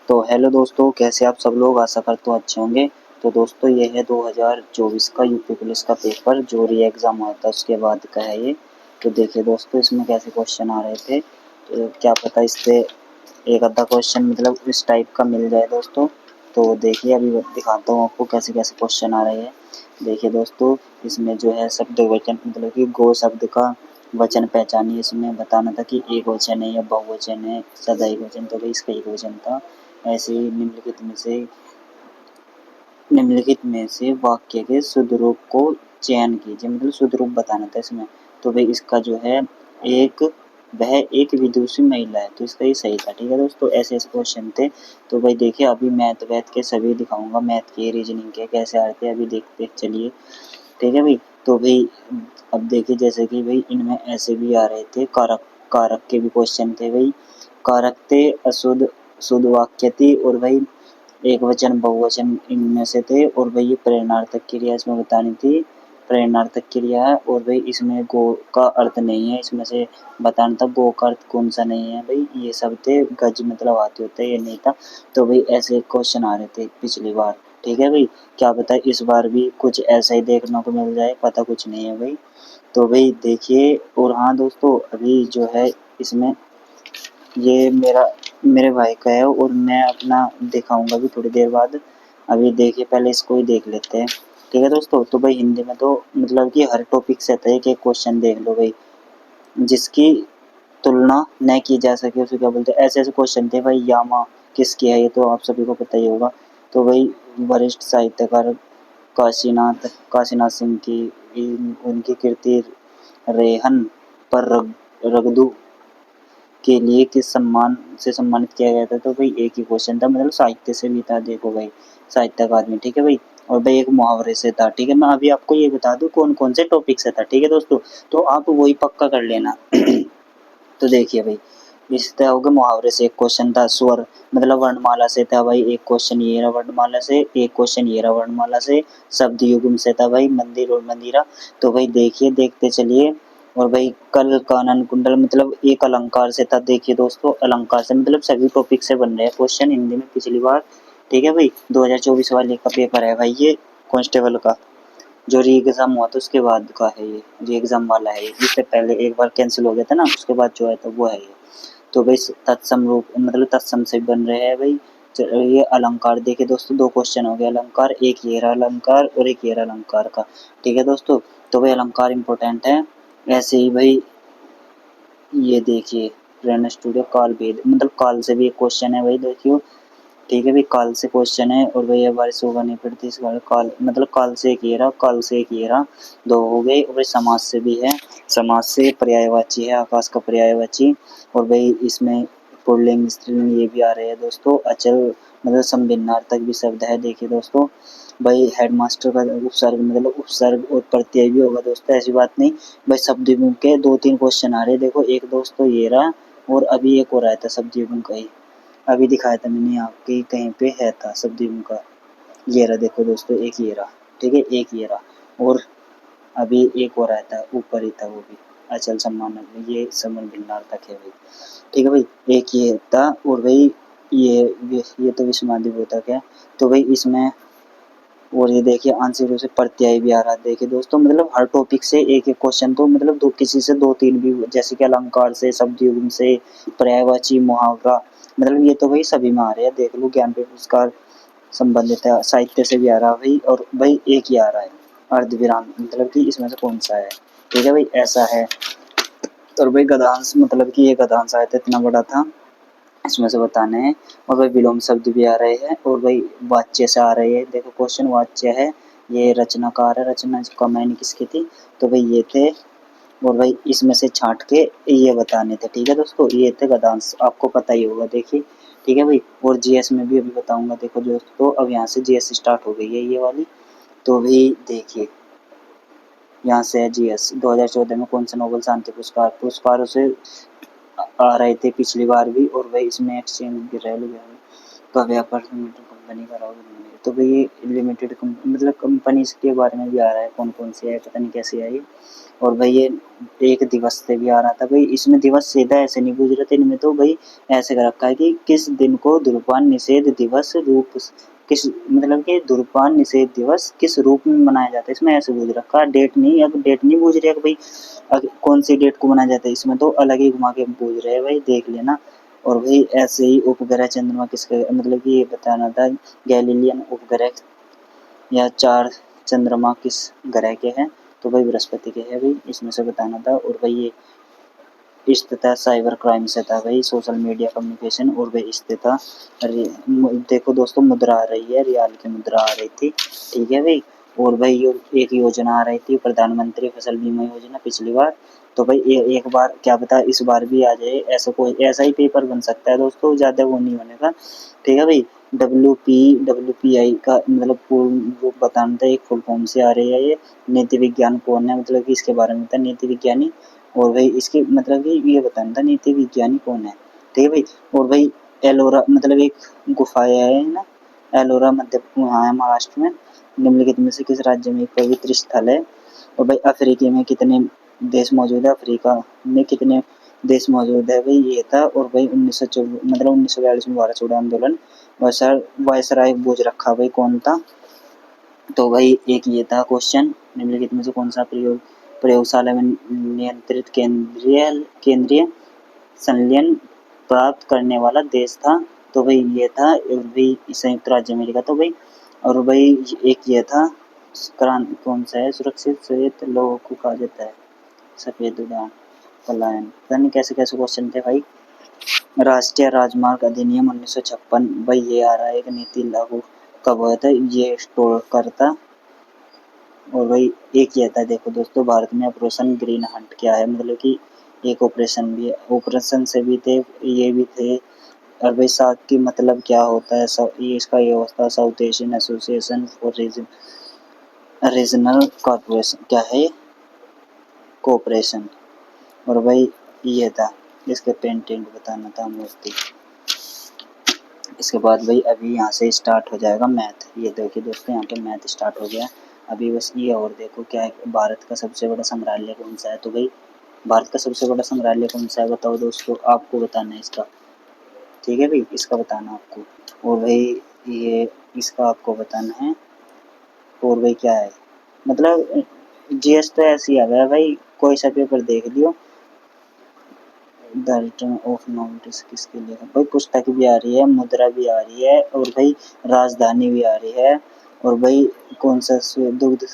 तो हेलो दोस्तों, कैसे आप सब लोग, आशा करता हूँ अच्छे होंगे। तो दोस्तों ये है 2024 का यूपी पुलिस का पेपर जो री एग्ज़ाम हुआ था उसके बाद का है ये। तो देखिए दोस्तों इसमें कैसे क्वेश्चन आ रहे थे, तो क्या पता इससे एक आधा क्वेश्चन मतलब इस टाइप का मिल जाए दोस्तों। तो देखिए अभी दिखाता हूँ आपको कैसे कैसे क्वेश्चन आ रहे हैं। देखिए दोस्तों इसमें जो है शब्द वचन मतलब कि गो शब्द का वचन पहचानिए। इसमें बताना था कि एक वचन है या बहुवचन है, सदा एक वचन, तो भाई इसका एक वचन था। ऐसे ही निम्नलिखित में से वाक्य के शुद्ध रूप को चयन कीजिए, मतलब शुद्ध रूप बताना था इसमें। तो भाई इसका जो है एक वह एक विदुषी महिला है, तो इसका ये सही था। ठीक है दोस्तों, ऐसे ऐसे क्वेश्चन थे। तो भाई देखिए अभी मैथ वैथ के सभी दिखाऊंगा, मैथ के रीजनिंग के कैसे आते हैं अभी देख चलिए। ठीक है भाई। तो भाई अब देखिए जैसे कि भाई इनमें ऐसे भी आ रहे थे, कारक कारक के भी क्वेश्चन थे भाई। कारक थे अशुद्ध शुद्ध वाक्य थी, और भाई एक वचन बहुवचन इनमें से थे। और भाई ये प्रेरणार्थक क्रिया इसमें बतानी थी, प्रेरणार्थक क्रिया है। और भाई इसमें गो का अर्थ नहीं है, इसमें से बताना था गो का अर्थ कौन सा नहीं है। भाई ये सब थे, गज मतलब हाथी होता है, ये नहीं था। तो भाई ऐसे क्वेश्चन आ रहे थे पिछली बार। ठीक है भाई, क्या पता इस बार भी कुछ ऐसा ही देखने को मिल जाए, पता कुछ नहीं है भाई। तो भाई देखिए, और हाँ दोस्तों अभी जो है इसमें ये मेरे भाई का है और मैं अपना दिखाऊंगा भी थोड़ी देर बाद। अभी देखिए पहले इसको ही देख लेते हैं। ठीक है दोस्तों, तो भाई हिंदी में तो मतलब कि हर टॉपिक से था एक एक क्वेश्चन, देख लो भाई। जिसकी तुलना न की जा सके उसे क्या बोलते हैं, ऐसे ऐसे क्वेश्चन थे भाई। यामा किसकी है, ये तो आप सभी को पता ही होगा। तो भाई वरिष्ठ साहित्यकार काशीनाथ काशीनाथ सिंह की उनकी कृति रेहन पर रगदू के लिए किस सम्मान से सम्मानित किया गया था। तो भाई एक ही क्वेश्चन था, मतलब साहित्य से भी था, देखो भाई साहित्य अकादमी। ठीक है भाई, और भाई एक मुहावरे से था। ठीक है, मैं अभी आपको ये बता दूं कौन कौन से टॉपिक से था। ठीक है दोस्तों, तो आप वही पक्का कर लेना। तो देखिए भाई इस तरह हो गया, मुहावरे से एक क्वेश्चन था, स्वर मतलब वर्णमाला से था भाई एक क्वेश्चन, ये रहा वर्णमाला से एक क्वेश्चन, ये रहा वर्णमाला से। शब्द युग्म से था भाई मंदिर और मंदिरा। तो भाई देखिए देखते चलिए। और भाई कल कानन कुंडल मतलब एक अलंकार से था। देखिए दोस्तों अलंकार से मतलब सभी टॉपिक से बन रहे हैं क्वेश्चन हिंदी में पिछली बार। ठीक है भाई, 2024 वाले का पेपर है भाई ये, कांस्टेबल का। जो री एग्जाम हुआ था उसके बाद का है ये, री एग्जाम वाला है ये। इससे पहले एक बार कैंसिल हो गया था ना, उसके बाद जो है तो वो है ये। तो भाई तत्सम रूप मतलब तत्सम से बन रहे हैं भाई। ये अलंकार देखिए दोस्तों, दो क्वेश्चन हो गए अलंकार, एक ये रहा अलंकार और एक ये रहा अलंकार का। ठीक है दोस्तों, तो भाई अलंकार इंपॉर्टेंट है। ऐसे ही भाई ये देखिए प्रेरणा स्टूडियो काल भेद मतलब काल से भी एक क्वेश्चन है भाई, देखियो। ठीक है भाई, काल से क्वेश्चन है। और भैया बारिश होगा नहीं पड़ती इस बार, काल मतलब काल से एक ये रहा, काल से एक ये रहा, दो हो गए। और भाई समाज से भी है, समाज से पर्यायवाची है, आकाश का पर्यायवाची। और भाई इसमें पुल्लिंग स्त्रीलिंग ये भी आ रहे हैं दोस्तों। अचल मतलब संभिन्नार्थक भी शब्द है। देखिए दोस्तों भाई हेडमास्टर का उपसर्ग मतलब उपसर्ग और प्रत्यय भी होगा दोस्तों, ऐसी बात नहीं। भाई शब्द युग्म के दो तीन क्वेश्चन आ रहे हैं, देखो एक दोस्तों ये रहा, और अभी एक और आया था शब्द युग्म का ही, अभी दिखाया था मैंने आपके कहीं पे है था शब्द युग्म का। ये रहा देखो दोस्तों, एक ये रहा। ठीक है, एक ये रहा, और अभी एक और आया था ऊपर ही था वो भी, अचल सम्मान, ये सम्मान भिन्नार्थक है भाई। ठीक है भाई, एक ये था। और भाई ये तो विस्मयादिबोधक है। तो भाई इसमें और ये देखिए आंसर रूप से प्रत्यय भी आ रहा है। देखिए दोस्तों मतलब हर टॉपिक से एक एक क्वेश्चन, तो मतलब दो किसी से दो तीन भी, जैसे कि अलंकार से, शब्द युग्म से, पर्यायवाची, मुहावरा, मतलब ये तो भाई सभी में आ रहे हैं। देख लो ज्ञानपीठ पुरस्कार संबंधित है, साहित्य से भी आ रहा है भाई। और भाई एक ही आ रहा है अर्धविराम, मतलब कि इसमें से कौन सा है। ठीक है भाई, ऐसा है। और भाई गद्यांश मतलब कि ये गद्यांश आया था इतना बड़ा था, इसमें से बताने हैं। और भाई विलोम शब्द भी आ रहे हैं। और भाई वाच्य से आ रहे हैं, देखो क्वेश्चन वाच्य है, ये रचनाकार है, रचना का मैंने किसकी थी, तो भाई ये थे। और भाई इसमें से छांट के ये बताने थे। ठीक है दोस्तों, ये थे गद्यांश, आपको पता ही होगा देखिए। ठीक है भाई, और जीएस में भी अभी बताऊंगा। देखो दोस्तों अब यहाँ से जीएस स्टार्ट हो गई है ये वाली। तो भाई देखिए यहाँ से है जीएस, 2014 में कौन सा नोबेल शांति पुरस्कार पुरस्कारों से आ रहे थे पिछली बार भी। और भाई इसमें एक्सचेंज भी रह गया। का व्यापार कंपनी का तो भाई ये लिमिटेड मतलब कंपनीज के बारे में भी आ रहा है, कौन कौन सी है पता नहीं कैसी है ये। और भाई ये एक दिवस से भी आ रहा था भाई, इसमें दिवस सीधा ऐसे नहीं पूछ रहे थे, इनमें तो भाई ऐसे कर रखा है कि किस दिन को धूम्रपान निषेध दिवस रूप किस मतलब कि धूम्रपान निषेध दिवस किस रूप में मनाया जाता है, इसमें ऐसे पूछ रखा है, डेट नहीं, अब डेट नहीं पूछ रहे कि भाई कौन सी डेट को मनाया जाता है, इसमें तो अलग ही घुमा के पूछ रहे हैं भाई, देख लेना। और भाई ऐसे ही उपग्रह चंद्रमा किसके मतलब कि ये बताना था, गैलीलियन उपग्रह या 4 चंद्रमा किस ग्रह के हैं, तो भाई बृहस्पति के हैं भाई, इसमें से बताना था। और भाई ये इस तथा साइबर क्राइम से था भाई, सोशल मीडिया कम्युनिकेशन। और भाई इस तथा देखो दोस्तों मुद्रा आ रही है, रियाल की मुद्रा आ रही थी, ठीक है भाई। और भाई एक योजना आ रही थी प्रधानमंत्री फसल बीमा योजना पिछली बार, तो भाई एक बार क्या पता इस बार भी आ जाए, ऐसा ही पेपर बन सकता है दोस्तों, ज़्यादा वो नहीं होने का, ठीक है भाई। WPI का मतलब वो बताना था, एक फुल फॉर्म से आ रही है ये, नीति विज्ञान कौन है, मतलब कि इसके बारे में था नीति विज्ञानी। और भाई इसके मतलब कि ये बताना था नीति विज्ञानी कौन है, ठीक है भाई। और भाई एलोरा मतलब एक गुफा है ना, एलोरा मध्य वहाँ है महाराष्ट्र में, निम्नलिखित में से किस राज्य में एक पवित्र स्थल है। और भाई अफ्रीका में कितने देश मौजूद है, अफ्रीका में कितने देश मौजूद है भाई ये था। और भाई 1942 में भारत छोड़ो आंदोलन वायसराय पूछ रखा भाई कौन था, तो भाई एक ये था क्वेश्चन, निम्नलिखित में से कौन सा प्रयोगशाला में नियंत्रित केंद्रीय संलयन प्राप्त करने वाला देश था, तो भाई ये था। और भाई संयुक्त राज्य अमेरिका, तो भाई और भाई एक ये था क्रांति कौन सा है, सुरक्षित श्वेत लोह को कहा जाता है, सफेद उड़ान पलायन, पता नहीं कैसे कैसे क्वेश्चन थे भाई। राष्ट्रीय राजमार्ग अधिनियम 1956 भाई ये आ रहा है, एक नीति लागू कब हुआ था, ये स्टोर करता। और भाई एक ये था, देखो दोस्तों भारत में ऑपरेशन ग्रीन हंट क्या है, मतलब कि एक ऑपरेशन भी है, ऑपरेशन से भी थे ये भी थे। और भाई साथ की मतलब क्या होता है, ये इसका ये होता है south Asian association for regional corporation, क्या है कोऑपरेशन। और भाई ये था, इसके पेंटिंग बताना था मूर्ति। इसके बाद भाई अभी यहाँ से स्टार्ट हो जाएगा मैथ, ये देखिए दोस्तों यहाँ पे मैथ स्टार्ट हो गया। अभी बस ये और देखो क्या है, भारत का सबसे बड़ा संग्रहालय कौन सा है, तो भाई भारत का सबसे बड़ा संग्रहालय कौन सा है बताओ दोस्तों, आपको बताना है इसका, ठीक है भाई इसका बताना आपको। और भाई ये इसका आपको बताना है। और भाई क्या है मतलब जीएस तो ऐसे ही आ गया भाई, कोई सा पेपर देख लियो। द रिटर्न ऑफ नोटिस किसके लिए है भाई, पुस्तक भी आ रही है, मुद्रा भी आ रही है, और भाई राजधानी भी आ रही है। और भाई कौन सा दुग्ध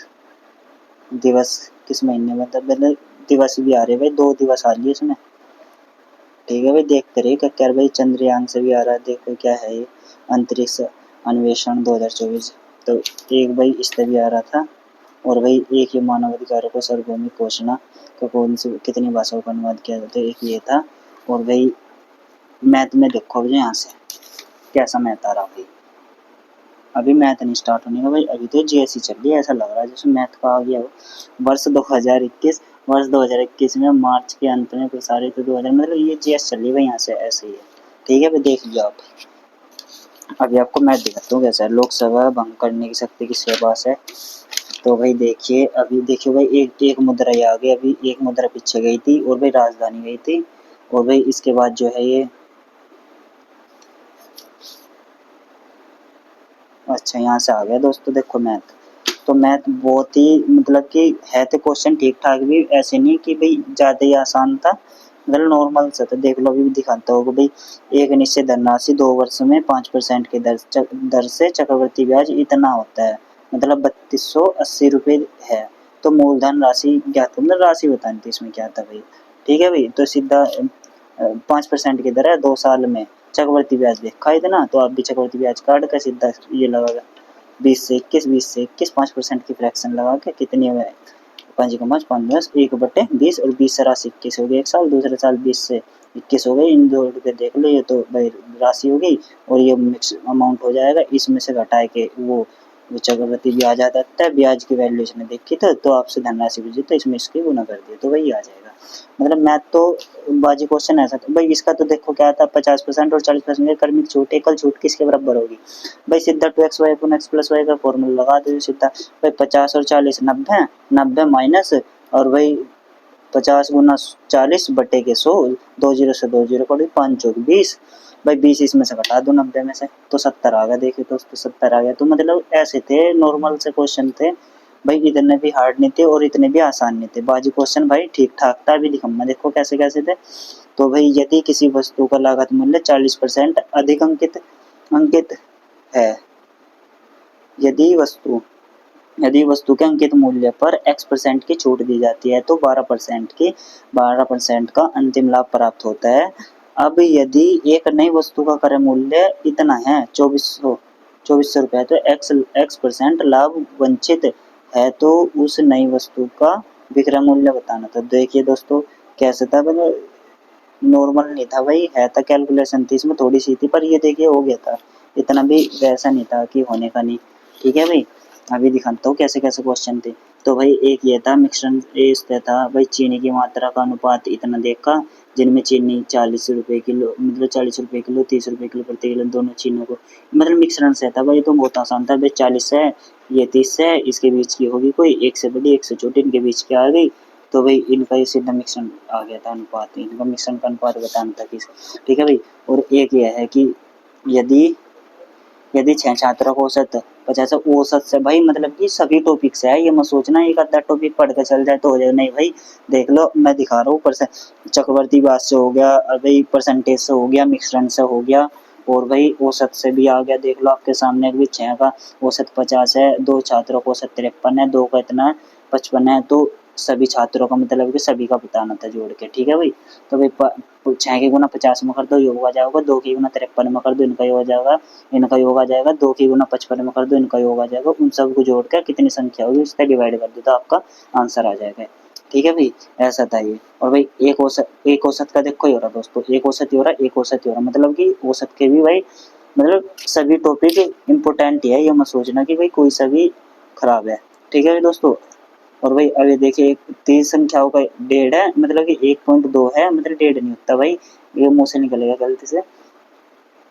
दिवस किस महीने में, मतलब दिवस भी आ रहे हैं भाई, 2 दिवस आ रही है इसमें, ठीक है भाई देखते रहिए क्या भाई। चंद्रयान से भी आ रहा है, देखो क्या है ये, अंतरिक्ष अन्वेषण 2024, तो एक भाई इससे भी आ रहा था। और भाई एक ये मानवाधिकारों को सार्वभौमिक घोषणा को कौन सी कितनी भाषाओं का अनुवाद किया जाता है, एक ये था। और भाई मैथ में देखो अभी यहाँ से कैसा मैथ आ रहा भाई, अभी मैथ नहीं स्टार्ट होने का भाई, अभी तो जीएससी चल रही है, ऐसा लग रहा है जैसे मैथ का आ गया हो। वर्ष 2021 में मार्च के अंत में प्रसारित 2000 मतलब ये जीएस चल रही है यहाँ से ऐसे ही है, ठीक है भाई देख लियो आप। अभी आपको मैथ दिखाता हूँ कैसा है, लोकसभा भंग करने की शक्ति किसके पास है, तो भाई देखिए अभी देखिए भाई एक मुद्रा ये आ गई, अभी एक मुद्रा पीछे गई थी, और भाई राजधानी गई थी। और भाई इसके बाद जो है ये अच्छा यहाँ से आ गया दोस्तों, देखो मैथ, तो मैथ बहुत ही मतलब कि है तो क्वेश्चन ठीक ठाक भी, ऐसे नहीं कि भाई ज़्यादा ही आसान था, मतलब नॉर्मल सा था। देख लो अभी भी दिखाता होगा भाई, एक निश्चित धनराशि 2 वर्ष में 5% की दर से चक्रवृद्धि ब्याज इतना होता है, मतलब 3280 रुपये है। तो मूलधन राशि ज्ञात मतलब राशि बतानी थी इसमें क्या था भाई, ठीक है भाई। तो सीधा 5% की दर है 2 साल में, चक्रवृद्धि ब्याज देखा इतना, तो आप भी चक्रवृद्धि ब्याज काट कर सीधा ये लगा 20 से 21 5% की फ्रैक्शन लगा के कितनी है 5 5 1 और 20 से राशि 21 हो गई एक साल, दूसरे साल 20 से 21 हो गई, इन दो रुपये देख लो, ये तो भाई राशि हो गई। और ये मिक्स अमाउंट हो जाएगा, इसमें से घटा के वो चक्रवृद्धि ब्याज आ जाता है, ब्याज की वैल्यूएशन देखी तो आपसे धनराशि पूछी तो इसमें इसकी गुना कर दिया तो वही आ जाएगा। मतलब मैथ तो बाजी क्वेश्चन ऐसा था भाई। इसका तो देखो क्या था, 50% और 40% की क्रमिक छूट, एकल छूट किसके बराबर होगी भाई? सीधा 2xy upon x plus y का फॉर्मूला लगा दो सीधा भाई। 50 और 40 90, 90 माइनस और भाई 50 गुना 40 बटे के 100, 2 जीरो से 2 जीरो कट, 5 चौक 20 भाई। 20 इसमें से घटा दो 90 में से तो 70 आ गया। देखिए दोस्तों 70 आ गया। तो मतलब ऐसे थे, नॉर्मल से क्वेश्चन थे भाई, इतने भी हार्ड नहीं थे और इतने भी आसान नहीं थे। बाजी क्वेश्चन भाई ठीक ठाक था। अभी दिखाऊंगा देखो कैसे कैसे थे। तो भाई यदि किसी वस्तु का लागत मूल्य 40% अधिक अंकित अंकित है, यदि वस्तु यदि वस्तु के अंकित मूल्य पर x% की छूट दी जाती है तो 12% का अंतिम लाभ प्राप्त होता है। अब यदि एक नई वस्तु का क्रय मूल्य इतना है 2400 रुपये, तो x% लाभ वंचित है तो उस नई वस्तु का विक्रय मूल्य बताना था। देखिए दोस्तों कैसे था, मतलब नॉर्मल नहीं था भाई, है था कैलकुलेशन थी इसमें थोड़ी सी थी, पर ये देखिए हो गया था। इतना भी वैसा नहीं था कि होने का नहीं। ठीक है भाई, अभी दिखाता हूँ कैसे कैसे क्वेश्चन थे। तो भाई एक ये था मिश्रण इसका था भाई, चीनी की मात्रा का अनुपात इतना देखा, जिनमें चीनी 40 रुपये किलो, मतलब 40 रुपये किलो, 30 रुपये किलो प्रति किलो, दोनों चीनों को मतलब मिश्रण से था भाई। तो बहुत आसान था भाई। 40 है, ये 30 है, इसके बीच की होगी कोई, एक से बड़ी एक से छोटी, इनके बीच की आ गई। तो भाई इनका ये सीधा मिश्रण आ गया था, अनुपात। इनका मिश्रण का अनुपात बताना था किस। ठीक है भाई। और एक ये है कि यदि यदि 6 छात्रों को औसत 50 औसत से भाई, मतलब कि सभी टॉपिक से है, ये मत सोचना एक आधा टॉपिक पढ़ के चल जाए तो हो जाए, नहीं भाई। देख लो मैं दिखा रहा हूँ, चक्रवर्ती बात से हो गया, भाई परसेंटेज से हो गया, मिश्रण से हो गया, और भाई औसत से भी आ गया। देख लो आपके सामने भी 6 का औसत 50 है, 2 छात्रों को औसत 53 है, 2 का इतना है 55 है, तो सभी छात्रों का मतलब कि सभी का बताना था जोड़ के। ठीक है भाई। तो भाई 6 के गुना 50 में कर दो, योग आ जाएगा। 2 के गुना 53 में कर दो, इनका योग आ जाएगा। इनका योग आ जाएगा। 2 की गुना 55 में कर दो, इनका योग आ जाएगा। उन सबको जोड़ कर कितनी संख्या होगी उससे डिवाइड कर दो तो आपका आंसर आ जाएगा। ठीक है भाई, ऐसा था ये। और भाई एक औसत का देखो ही हो रहा दोस्तों, एक औसत ही हो रहा, एक औसत ही हो रहा, मतलब कि औसत के भी भाई, मतलब सभी टॉपिक इंपॉर्टेंट ही है, ये मत सोचना कि भाई कोई सा भी खराब है। ठीक है भाई दोस्तों। और भाई अभी देखिए 3 संख्याओं का डेढ़ है, मतलब कि 1.2 है, मतलब डेढ़ नहीं होता भाई, ये मुंह से निकलेगा गलती से।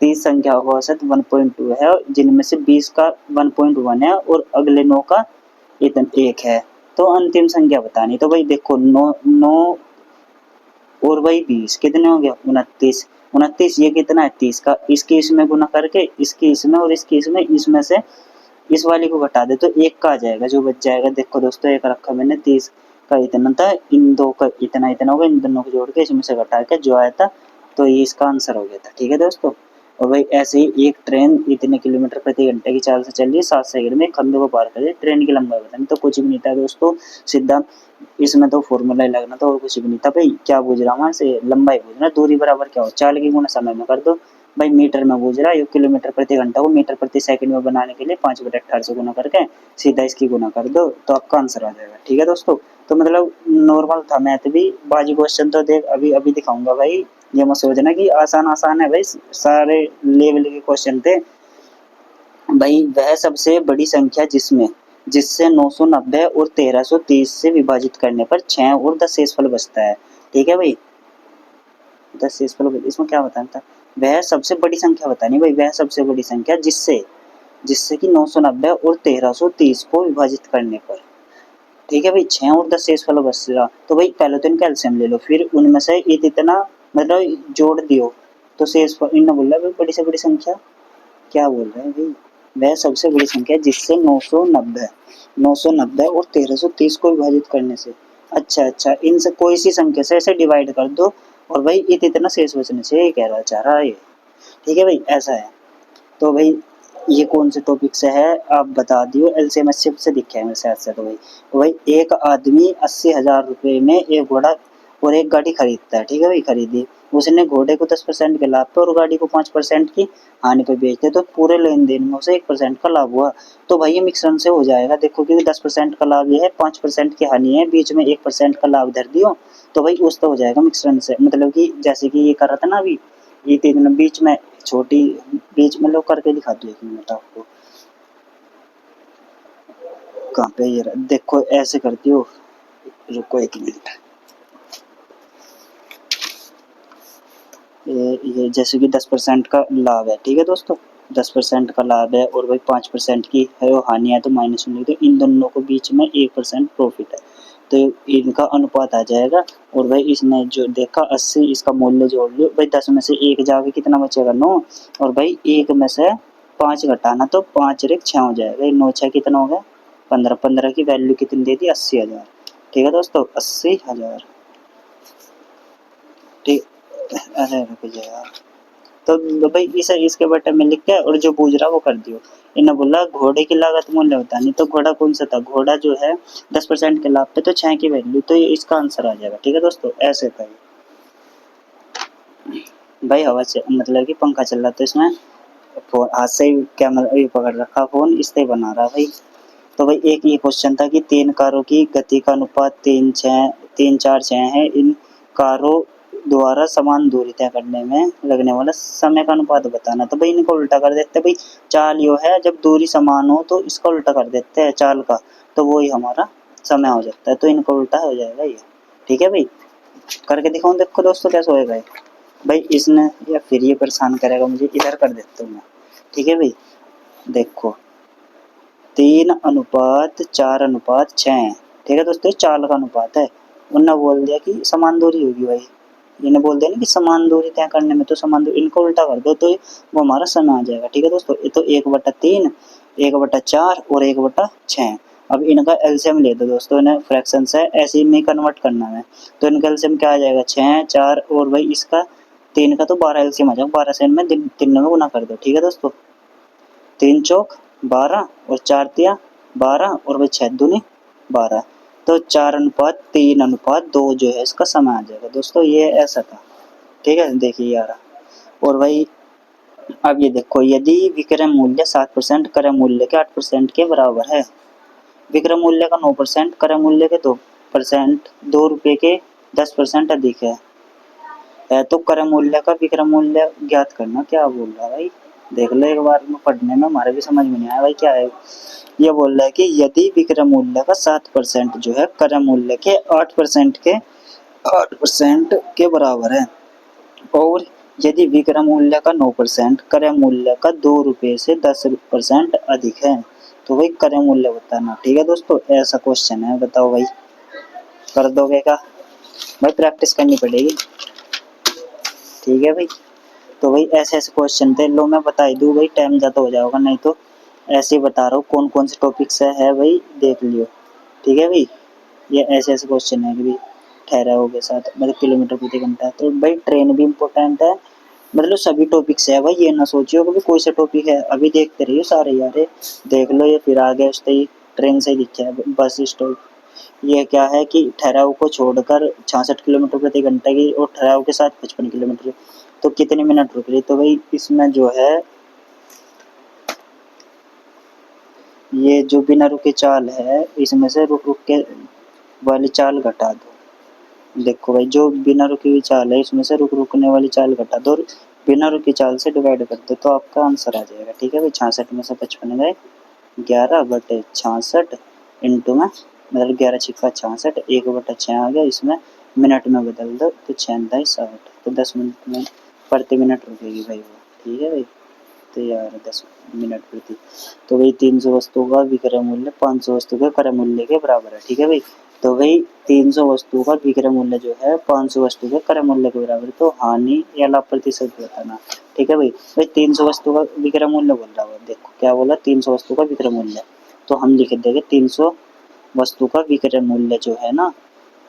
30 संख्याओं का औसत 1.2 है, जिनमें से 20 का 1.1 है और अगले 9 का इतना 1 है। तो अंतिम संख्या बतानी। तो भाई देखो 9 9 और भाई 20 कितने हो गया 29। 29 ये कितना है 30 का, इसकी इसमें गुना करके इसकी इसमें और इसकी इसमें, इसमें से इस वाले को घटा दे तो 1 का आ जाएगा, जो बच जाएगा। देखो दोस्तों एक रखा मैंने 30 का इतना था, इन दो का इतना इतना होगा, इन दोनों को जोड़ के इसमें से घटा के जो आया था, तो ये इसका आंसर हो गया था। ठीक है दोस्तों। और भाई ऐसे ही एक ट्रेन इतने किलोमीटर प्रति घंटे की चाल से चल रही है, 7 सेकंड में खंभे को पार कर रही है, ट्रेन की लंबाई बतानी। तो कुछ भी नहीं था दोस्तों, सीधा इसमें तो फॉर्मूला ही लगना था और कुछ भी नहीं था भाई। क्या पूछ रहा हूँ वहां से, लंबाई पूछ रहा, दूरी बराबर क्या हो, चाल की गुना समय में कर दो भाई। मीटर में पूछ रहा है, किलोमीटर प्रति घंटा को मीटर प्रति सेकंड में बनाने के लिए 5/18 से गुना करके सीधा इसकी गुना कर दो तो आपका आंसर आ जाएगा। ठीक है दोस्तों। तो मतलब नॉर्मल था मैथ भी। बाजी क्वेश्चन तो देख अभी अभी दिखाऊंगा भाई, ये मत सोचना कि आसान आसान है भाई, सारे लेवल के क्वेश्चन थे भाई। वह सबसे बड़ी संख्या जिसमें जिससे 990 और 1330 से विभाजित करने पर 6 और 10 शेषफल बचता है। ठीक है भाई, 10 शेषफल, इसमें क्या बताना था, वह सबसे बड़ी संख्या बतानी भाई। वह सबसे बड़ी संख्या जिससे जिससे कि 990 और 1330 को विभाजित करने पर, ठीक है भाई, 6 और 10 शेषफल बच रहा। तो भाई पहले तो इनका एलसीएम ले लो, फिर उनमें से इतना मतलब जोड़ दियो तो शेषफल। इन्होंने बोला भाई बड़ी से बड़ी संख्या, क्या बोल रहे हैं भाई, वह सबसे बड़ी संख्या जिससे 990 और 1330 को विभाजित करने से, अच्छा अच्छा, इनसे कोई सी संख्या से ऐसे डिवाइड कर दो और भाई इतना शेष बचने से, ये कह रहा चाह रहा है ये। ठीक है भाई, ऐसा है। तो भाई ये कौन से टॉपिक से है आप बता दियो, एलसीएम एचसीएफ से दिखा है मेरे साथ से। तो भाई एक आदमी 80,000 रुपये में एक घोड़ा और एक गाड़ी खरीदता है। ठीक है भाई, खरीदी उसने, घोड़े को 10% के लाभ पे और गाड़ी को 5% की हानि पे बेचते, तो पूरे लेन देन में उसे 1% का लाभ हुआ। तो भाई ये मिश्रण से हो जाएगा, देखो क्योंकि 10% का लाभ ये है, 5% की हानि है, बीच में 1% का लाभ धर दियो, तो भाई उस तो हो जाएगा मिश्रण से। मतलब कि जैसे कि ये कर रहा था ना अभी, ये तीन बीच में छोटी, बीच में लो करके दिखा दो 1 मिनट आपको, कहाँ पे ये देखो ऐसे करती हो, रुको 1 मिनट। ये जैसे कि 10% का लाभ है, ठीक है दोस्तों, 10% का लाभ है और भाई 5% की है वो हानि है, तो माइनस होने तो इन दोनों के बीच में 1% प्रॉफिट है, तो इनका अनुपात आ जाएगा। और भाई इसने जो देखा 80, इसका मूल्य जोड़ लो भाई, 10 में से 1 जाके कितना बचेगा 9, और भाई 1 में से 5 घटाना तो 5 रेख 6 हो जाएगा, 9 6 कितना हो गया 15, 15 की वैल्यू कितनी दे दी 80,000, ठीक है दोस्तों 80,000, ठीक। अरे रुक जा यार, तो भाई इसे इसके बटन में लिख के और जो पूछ रहा वो कर दियो। इन्हें बोला घोड़े की लागत मूल्य बतानी, तो घोड़ा कौन सा था, घोड़ा जो है 10% के लाभ पे तो 6 की वैल्यू, तो ये इसका आंसर आ जाएगा, ठीक है दोस्तों ऐसे था भाई। हवा से मतलब कि पंखा चल रहा था इसमें, फोन हाथ से ही कैमरा ये पकड़ रखा, फोन इससे बना रहा भाई। तो भाई एक ये क्वेश्चन था कि 3 कारों की गति का अनुपात 3 4 6 है, इन कारों द्वारा समान दूरी तय करने में लगने वाला समय का अनुपात बताना। तो भाई इनको उल्टा कर देते हैं भाई, चाल यो है जब दूरी समान हो तो इसका उल्टा कर देते हैं चाल का, तो वही हमारा समय हो जाता है, तो इनका उल्टा हो जाएगा ये, ठीक है भाई। करके दिखाऊं, देखो दोस्तों कैसे होएगा ये भाई, इसने या फिर ये परेशान करेगा मुझे, इधर कर देता हूँ मैं, ठीक है भाई। देखो 3:4:6 है, ठीक है दोस्तों, चाल का अनुपात है। उन्होंने बोल दिया कि समान दूरी होगी भाई, इन्हें बोल दिया ना कि समान दूरी तय करने में, तो समान दूरी इनको उल्टा कर दो तो वो हमारा समय आ जाएगा, ठीक है दोस्तों। ये तो 1/3, 1/4 और 1/6। अब इनका एलसीएम ले दो दोस्तों, इन्हें फ्रैक्शन है ऐसे में कन्वर्ट करना है, तो इनका एलसीएम क्या आ जाएगा 6 4, और भाई इसका 3 का तो 12 एलसीएम आ जाएगा, 12 से इनमें 3 में गुना कर दो, ठीक है दोस्तों। 3 चौक 12 और 4 तिया 12 और भाई 6 दूनी 12, तो 4:3:2 जो है इसका समय आ जाएगा दोस्तों, ये ऐसा था, ठीक है। देखिए यार, और भाई अब ये देखो, यदि विक्रय मूल्य 7% क्रय मूल्य के 8% के बराबर है, विक्रय मूल्य का 9% क्रय मूल्य के 2%, 2 रुपये के 10% अधिक है तो क्रय मूल्य का विक्रय मूल्य ज्ञात करना। क्या बोल रहा है भाई, देख लो एक बार में, पढ़ने में हमारे भी समझ में नहीं आया भाई क्या है। ये बोल रहा है कि यदि विक्रय मूल्य का 7% जो है क्रय मूल्य के 8% के बराबर है, और यदि विक्रय मूल्य का 9% क्रय मूल्य का 2 रुपये से 10% अधिक है, तो भाई क्रय मूल्य बताना, ठीक है दोस्तों ऐसा क्वेश्चन है। बताओ भाई कर दोगे क्या भाई, प्रैक्टिस करनी पड़ेगी, ठीक है भाई। तो भाई ऐसे ऐसे क्वेश्चन थे, लो मैं बता ही दूँ भाई, टाइम ज़्यादा हो जाएगा, नहीं तो ऐसे ही बता रहा हूँ कौन कौन से टॉपिक्स है भाई, देख लियो, ठीक है भाई। ये ऐसे ऐसे क्वेश्चन है कि भाई ठहराव के साथ मतलब किलोमीटर प्रति घंटा, तो भाई ट्रेन भी इम्पोर्टेंट है, मतलब सभी टॉपिक्स है भाई, ये ना सोचियो कि कोई सा टॉपिक है, अभी देखते रहिए सारे यार, देख लो ये फिर आगे उससे ही ट्रेन से ही दिखा है बस स्टॉप। ये क्या है कि ठहराव को छोड़कर 66 किलोमीटर प्रति घंटा की और ठहराव के साथ 55 किलोमीटर, तो कितने मिनट रुक रही, तो भाई इसमें जो है ये जो बिना रुके चाल है, इसमें से रुक रुक के वाली चाल घटा दो। देखो भाई जो बिना रुकी हुई चाल है इसमें से रुक रुकने वाली चाल घटा दो, और बिना रुकी चाल से डिवाइड कर दो, तो आपका आंसर आ जाएगा, ठीक है भाई। 66 में से 55 गए 11/66 इंटू में, मतलब 11×6=66, 1/6 आ गया, इसमें मिनट में बदल दो तो 6×60, तो 10 मिनट में प्रति मिनट रुकेगी भाई वो, ठीक है भाई। तो यार 10 मिनट प्रति, तो भाई 300 वस्तुओं का विक्रय मूल्य 500 वस्तु के क्रय मूल्य के बराबर है, ठीक है भाई। तो भाई 300 वस्तुओं का विक्रय मूल्य जो है 500 वस्तु के क्रय मूल्य के बराबर है, तो हानि या लाभ प्रतिशत बताना, ठीक है भाई। भाई 300 वस्तु का विक्रय मूल्य बोल रहा है, देखो क्या बोला 300 वस्तु का विक्रय मूल्य, तो हम लिख देंगे 300 वस्तु का विक्रय मूल्य जो है ना,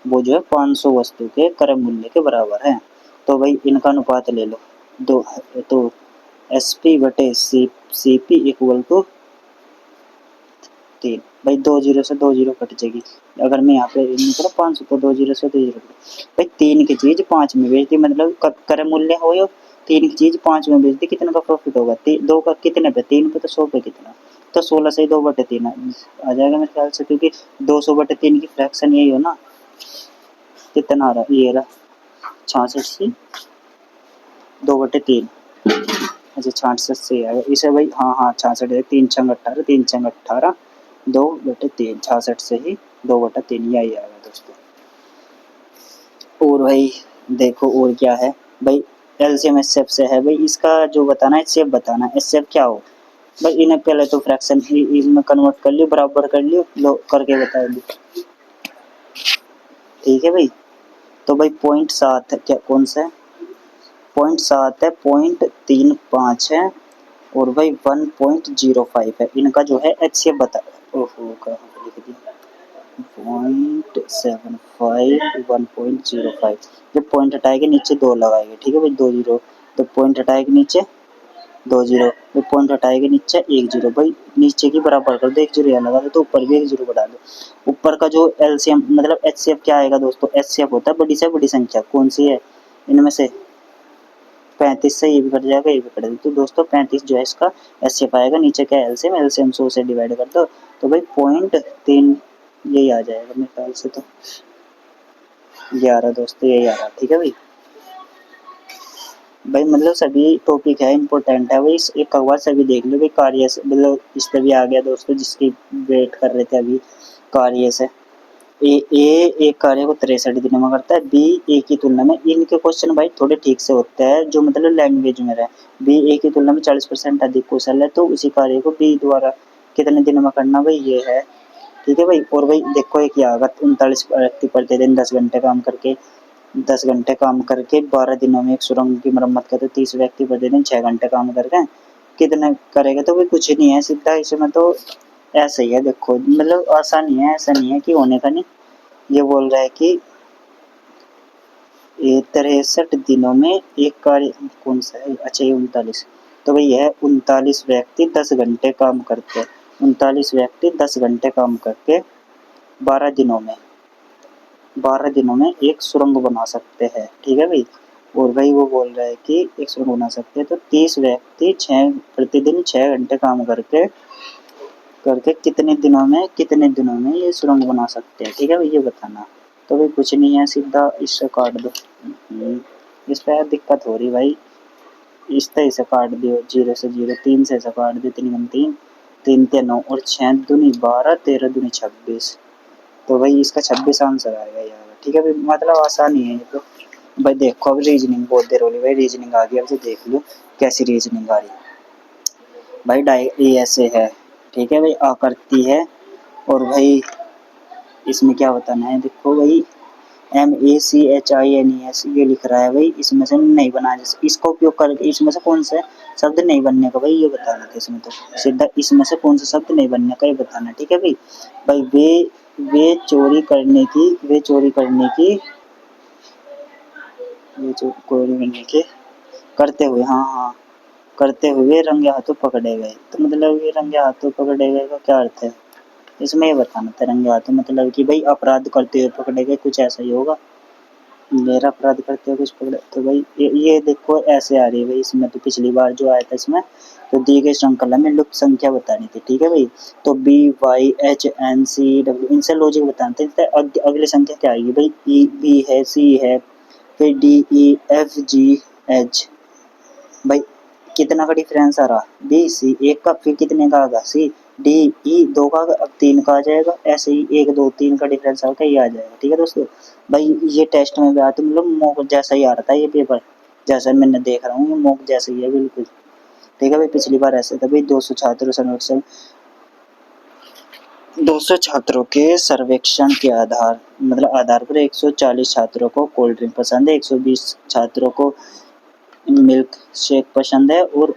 वो जो है 500 वस्तु के क्रय मूल्य के बराबर है। तो भाई इनका अनुपात ले लो, दो, तो SP/CP इक्वल टू 3, भाई 2 जीरो से 2 जीरो कट जाएगी, अगर मैं यहाँ पे निकला 500 तो 2 जीरो से 2 जीरो भाई 3 की चीज 5 में बेच दी, मतलब क्रय मूल्य हो यो 3 की चीज 5 में बेच दी, कितने का प्रॉफिट होगा 2 का कितने पे 3 पे, तो 100 पे कितना, तो 16 से 2/3 आ जाएगा मेरे ख्याल से, क्योंकि 200/3 की फ्रैक्शन यही हो ना, कितना आ रहा है ये रहा 66 से 2/3, अच्छा 66 से आएगा इसे भाई, हाँ हाँ 66 है, 3×6=18, 3×6=18, 2/3, 66 से ही 2/3 यही आएगा दोस्तों। और भाई देखो और क्या है भाई, एलसीएम एचसीएफ से है भाई, इसका जो बताना है एचसीएफ बताना है, एचसीएफ क्या हो भाई। इन्हें पहले तो फ्रैक्शन में कन्वर्ट कर लियो, बराबर कर लियो, लो करके बता दो, ठीक है भाई। तो भाई 0.7 है, क्या कौन सा है 0.7 है, 0.35 है, और भाई 1.05 है, इनका जो है एचसीएफ बता। ओहो कहाँ पे लिख दिया, 0.75 1.05, जब पॉइंट हटाएंगे नीचे दो लगाएंगे, ठीक है भाई, 2 जीरो, तो पॉइंट हटाएंगे नीचे 2 जीरो, तो पॉइंट हटाएंगे नीचे 1 जीरो, भाई नीचे की बराबर कर दो, 1 जीरो यहाँ लगा दो, तो ऊपर भी 1 जीरो बढ़ा दो। ऊपर का जो एलसीएम मतलब एचसीएफ क्या आएगा दोस्तों, एचसीएफ होता है बड़ी से बड़ी संख्या, कौन सी है इनमें से, 35 से ये भी कट जाएगा, ये भी कट जाएगा, तो दोस्तों 35 जो है इसका एचसीएफ आएगा। नीचे क्या एलसीएम, एलसीएम 100 से डिवाइड कर दो, तो भाई 0.3 यही आ जाएगा मेरे ख्याल से, तो 11 दोस्तों यही आ रहा, ठीक है भाई। भाई मतलब सभी टॉपिक है इंपॉर्टेंट है भाई, एक बार सभी देख लो भाई। कार्य से मतलब इस पे भी आ गया दोस्तों, जिसकी वेट कर रहे थे अभी, कार्य से ए एक कार्य को 63 दिनों में करता है, बी ए की तुलना में, इनके क्वेश्चन भाई थोड़े ठीक से होते हैं जो मतलब लैंग्वेज में रहे, बी ए की तुलना में 40% अधिक कुशल है, तो उसी कार्य को बी द्वारा कितने दिनों में करना भाई ये है, ठीक है भाई। और भाई देखो एक ये आगा 39 व्यक्ति प्रतिदिन 10 घंटे काम करके 10 घंटे काम करके 12 दिनों में एक सुरंग की मरम्मत करते, 30 व्यक्ति प्रतिदिन 6 घंटे काम करके कितना करेगा, तो भाई कुछ नहीं है सीधा, इसमें तो ऐसा ही है, देखो मतलब आसानी है, ऐसा नहीं है कि होने का नहीं। ये बोल रहा है कि 63 दिनों में एक कार्य, कौन सा है, अच्छा ये 39, तो भाई है 39 व्यक्ति 10 घंटे काम करते, 39 व्यक्ति 10 घंटे काम करके 12 दिनों में 12 दिनों में एक सुरंग बना सकते हैं, ठीक है भाई। और भाई वो बोल रहा है कि एक सुरंग बना सकते हैं, तो 30 व्यक्ति 6 प्रतिदिन 6 घंटे काम करके करके कितने दिनों में ये सुरंग बना सकते हैं, ठीक है भाई, ये बताना। तो भाई कुछ नहीं है, सीधा इससे काट दो, इस पे यार दिक्कत हो रही भाई, इस तरह से काट दियो, 0 से 0, 3 से ऐसे काट दियो, 3 3 3 9 और 6 दूनी 12, 13 दूनी 26, तो भाई इसका 26 आंसर आएगा यार, ठीक है भाई, मतलब आसान ही है ये तो। भाई देखो अब रीजनिंग बहुत देर हो रही भाई, रीजनिंग आ गई, अब से देख लो कैसी रीजनिंग आ रही भाई। डायरी ऐसे है, ठीक है भाई, आकृति है, और भाई इसमें क्या बताना है, देखो भाई MACHINES ये लिख रहा है भाई, इसमें से नहीं बना, जैसे इसका उपयोग करके इसमें से कौन सा शब्द नहीं बनने का भाई ये बताना था, इसमें तो सीधा इसमें से कौन सा शब्द नहीं बनने का ये बताना, ठीक है भाई। भाई वे चोरी करने की वे चोरी करने के करते हुए, हाँ हाँ, करते हुए रंगे हाथों पकड़े गए, तो मतलब ये रंगे हाथों पकड़े गए का क्या अर्थ है, इसमें ये बताना था, रंगे हाथों मतलब कि भाई अपराध करते हुए पकड़े गए, कुछ ऐसा ही होगा, मेरा अपराध करते हुए कुछ पकड़े, तो भाई ये देखो ऐसे आ रही है भाई, इसमें तो पिछली बार जो आया था इसमें, तो दी गई श्रृंखला में लुप्त संख्या बतानी थी, ठीक है भाई। तो BYHNCW इनसे लॉजिक बताते हैं, अगली संख्या क्या आएगी भाई, B है, C है, फिर DEFGH, भाई कितना का डिफरेंस आ रहा, BC एक का, फिर कितने का आगा CDE दो का, अब 3 का आ जाएगा, ऐसे ही 1 2 3 का डिफरेंस आकर ये आ जाएगा, ठीक है दोस्तों। भाई ये टेस्ट में भी आता तो मतलब मॉक जैसा ही आ रहा था ये पेपर, जैसा मैंने देख रहा हूँ ये मॉक जैसा ही है बिल्कुल, ठीक है भाई। पिछली बार ऐसे था भाई, 200 छात्रों के सर्वेक्षण के आधार पर 140 छात्रों को कोल्ड ड्रिंक पसंद है, 120 छात्रों को मिल्क शेक पसंद है, और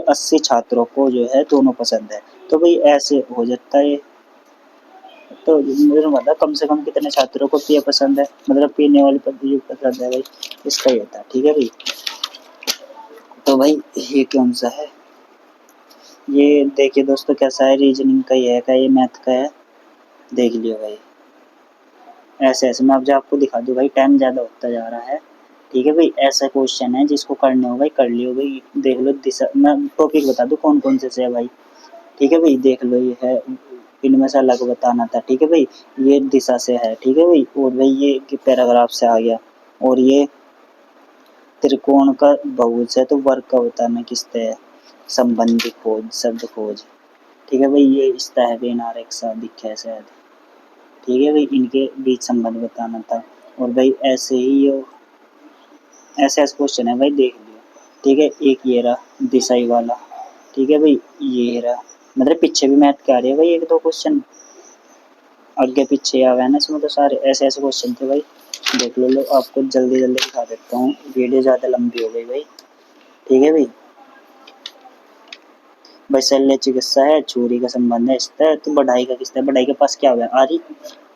80 छात्रों को जो है दोनों पसंद है, तो भाई ऐसे हो जाता है। तो मेरा मतलब कम से कम कितने छात्रों को पेय पसंद है, मतलब पीने वाली पद्धति पसंद है भाई, इसका ही होता है, ठीक है भाई। तो भाई ये कौन सा है, ये देखिए दोस्तों कैसा है, रीजनिंग का ही है, क्या ये मैथ का है, देख लियो भाई। ऐसे ऐसे मैं अब जो आपको दिखा दूँ भाई, टाइम ज़्यादा होता जा रहा है, ठीक है भाई। ऐसा क्वेश्चन है जिसको करने हो भाई कर लियो भाई, देख लो दिशा, मैं टॉपिक बता दूँ कौन कौन से है भाई, ठीक है भाई, देख लो ये है, इनमें से अलग बताना था, ठीक है भाई। ये दिशा से है, ठीक है भाई, और भाई ये पैराग्राफ से आ गया, और ये त्रिकोण का बहुभुज है, तो वर्ग का बताना किससे है, संबंधी खोज, शब्द खोज, ठीक है भाई। ये इसका है बेनारक सादिक है शायद, ठीक है भाई, इनके बीच संबंध बताना था। और भाई ऐसे ही ऐसे ऐसे क्वेश्चन है भाई, देख लियो। ठीक है, एक ये रहा दिशाई वाला। ठीक है भाई, ये रहा, मतलब पीछे भी मैथ के आ रही है भाई, एक दो क्वेश्चन आगे पीछे आ गए ना इसमें, तो सारे ऐसे ऐसे क्वेश्चन थे भाई। देख लो आपको जल्दी जल्दी दिखा देता हूँ, वीडियो ज़्यादा लंबी हो गई भाई। ठीक है भाई, भाई शल्य चिकित्सा है, छुरी का संबंध है इससे, तो बढ़ाई का किसका है, बढ़ाई के पास क्या हुआ है, आ रही।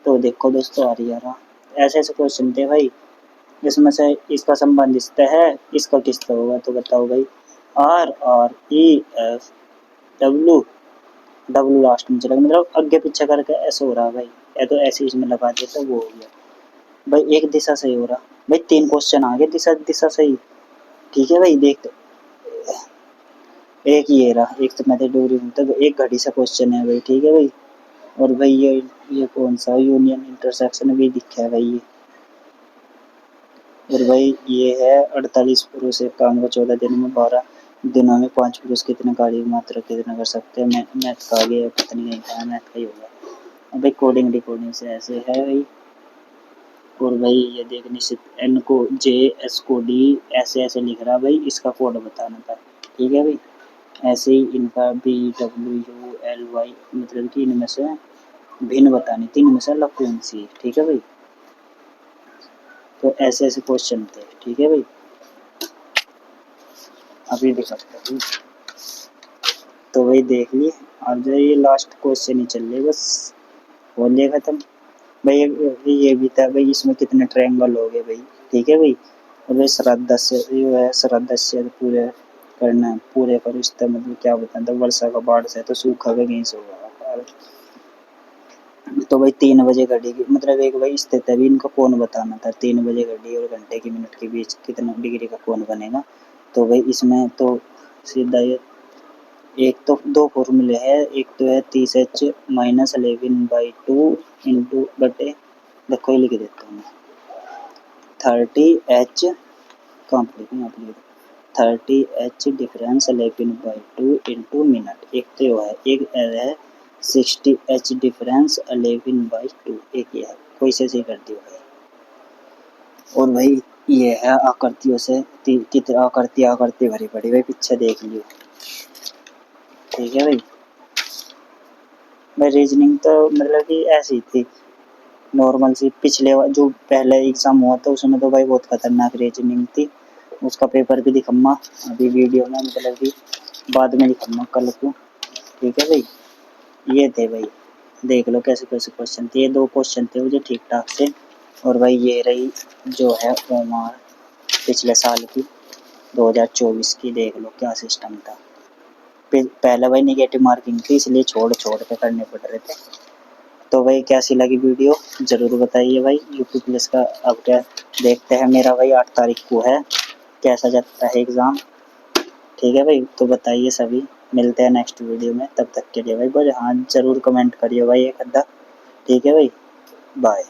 तो देखो दोस्तों, आ रही आ रहा। ऐसे ऐसे क्वेश्चन थे भाई, इसमें से इसका संबंध इससे है, इसका किससे होगा, तो बताओ भाई। R R E F W, W last में चलेगा, मतलब आगे पीछे करके ऐसे हो रहा भाई। या तो ऐसे इसमें लगा देता, वो हो गया भाई। एक दिशा सही हो रहा भाई, तीन क्वेश्चन आ गए दिशा दिशा सही। ठीक है भाई, देख एक ये रहा, एक तो मैं डोरी हूँ, तो एक घड़ी सा क्वेश्चन है भाई। ठीक है भाई, और भाई ये कौन सा यूनियन इंटरसेक्शन भी दिखा है भाई ये। और भाई ये है 48 पुरुष एक काम को 14 दिन में 12 दिनों में 5 पुरुष कितने कार्य की मात्रा कितना कर सकते हैं। मैथ का आगे पता नहीं कहा, मैथ का ही होगा। अब भाई कोडिंग रिकॉर्डिंग से ऐसे है भाई। और भाई ये देख, निश्चित एन को जे, एस को डी, ऐसे ऐसे लिख रहा भाई, इसका कोड बताना था। ठीक है भाई, ऐसे ही इनका B W U L Y, मतलब कि इनमें से भिन्न बतानी थी, इनमें से अलग कौन सी। ठीक है भाई, तो ऐसे ऐसे क्वेश्चन थे। ठीक है भाई, अभी दिखाता हूँ। तो वही देख लिए, अब जो ये लास्ट क्वेश्चन ही चल रहे बस, हो गया खत्म भाई। ये भी था भाई, इसमें कितने ट्रायंगल हो गए भाई। ठीक है भाई, और भाई श्राद्ध से जो है, श्राद्ध से पूरे करना है, पूरे करो इसका मतलब क्या बताता, वर्षा का बाढ़ से तो सूखा का कहीं से होगा। तो भाई 3 बजे घड़ी की मतलब एक भाई स्थिति है भी, इनका कोण बताना था। 3 बजे घड़ी और घंटे की मिनट के बीच कितना डिग्री का कोण बनेगा। तो भाई इसमें तो सीधा ये, एक तो दो फॉर्मूले हैं, एक तो है 30h माइनस 11/2 इंटू बटे, देखो ये लिख देता हूँ मैं, 30h, कहाँ पर लिखूँ, यहाँ पर लिख 30h डिफरेंस 11/2 इंटू मिनट। एक तो है, एक है 60h डिफरेंस 11/2, एक ये है, कोई से सही कर दियो भाई। और भाई ये है आकृतियों से, कितनी आकृति भरी पड़ी भाई, पीछे देख लियो। ठीक है भाई, भाई रीजनिंग तो मतलब कि ऐसी थी नॉर्मल सी। पिछले जो पहले एग्जाम हुआ था उसमें तो भाई बहुत खतरनाक रीजनिंग थी, उसका पेपर भी दिखाऊंगा अभी वीडियो में, मतलब कि बाद में दिखाऊंगा कल को। ठीक है भाई, ये थे भाई, देख लो कैसे कैसे क्वेश्चन थे। ये 2 क्वेश्चन थे मुझे ठीक ठाक से। और भाई ये रही जो है ओमार पिछले साल की 2024 की, देख लो क्या सिस्टम था। पहले भाई नेगेटिव मार्किंग थी, इसलिए छोड़ छोड़ के करने पड़ रहे थे। तो भाई कैसी लगी वीडियो ज़रूर बताइए भाई। यूपी पुलिस का अब क्या देखते हैं, मेरा भाई 8 तारीख को है, कैसा जाता है एग्ज़ाम। ठीक है भाई, तो बताइए सभी, मिलते हैं नेक्स्ट वीडियो में, तब तक के लिए भाई हाँ ज़रूर कमेंट करिए भाई एक अद्धा। ठीक है भाई, बाय।